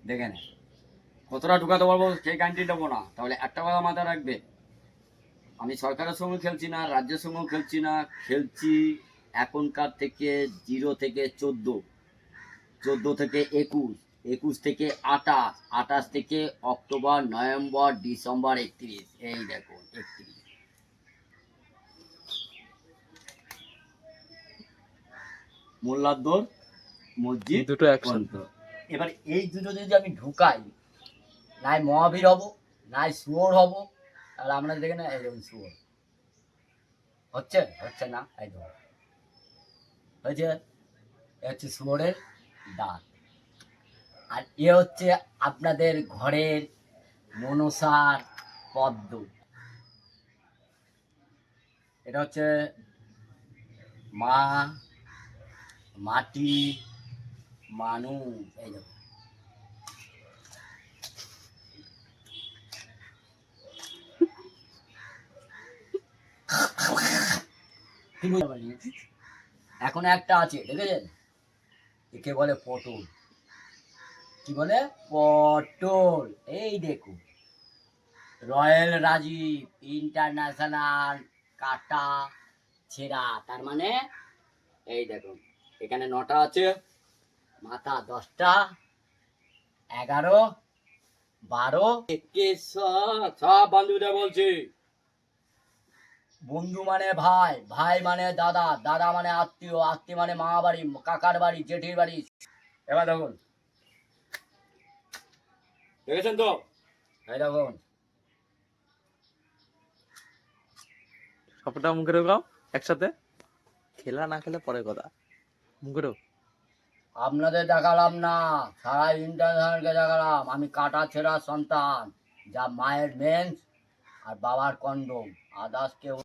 দেখে নেন কতটা ঢুকাতে পারবো সেই গ্যারান্টি দেবো না। তাহলে একটা কথা মাথায় রাখবে, আমি সরকারের সঙ্গে খেলছি না, রাজ্যের সঙ্গেও খেলছি না, খেলছি এখনকার থেকে 0 থেকে 14, 14 থেকে 21, 21 থেকে 28, 28 থেকে অক্টোবর, নভেম্বর, ডিসেম্বর, 31। এই দেখুন 31 মোল্লাদ্দোর মসজিদ দুটো একসাথে। পর্যন্ত। এবার এই দুটো যদি আমি ঢুকাই, নাই মহাবীর হব, নাই শুয়োর হব। আর আমরা দেখে না এই যেমন শুয়োর হচ্ছে হচ্ছে না, এই দেখুন হয়েছে, এ হচ্ছে শুয়োরের দাঁত। আর এ হচ্ছে আপনাদের ঘরের মনসার পদ্ম। এটা হচ্ছে মা, মাটি, মানুষ। এই দেখুন এখন একটা আছে দেখেছেন, একে বলে পটল। কি বলে? পটল। এই দেখুন রয়্যাল রাজীব ইন্টারন্যাশনাল কাটা ছেঁড়া, তার মানে এই দেখুন এখানে 9টা আছে, মাথা 10টা, 11, 12, 21, সব বন্ধুদের বলছি। বন্ধু মানে ভাই, ভাই মানে দাদা, দাদা মানে আত্মীয়, আত্মীয় মানে মা বাড়ি, কাকার বাড়ি, জেঠির বাড়ি। এবার দেখুন দেখেছেন তো, এই দেখুন সবটা মুখে ঢোকাও একসাথে, খেলা না খেলে পরে কথা, মুখে ঢোক। আপনাদের দেখালাম না, সারা ইন্টারন্যাশনালকে দেখালাম আমি কাটা ছেঁড়া সন্তান, যা মায়ের মেন্স আর বাবার কন্ডম, আদার্স কেউ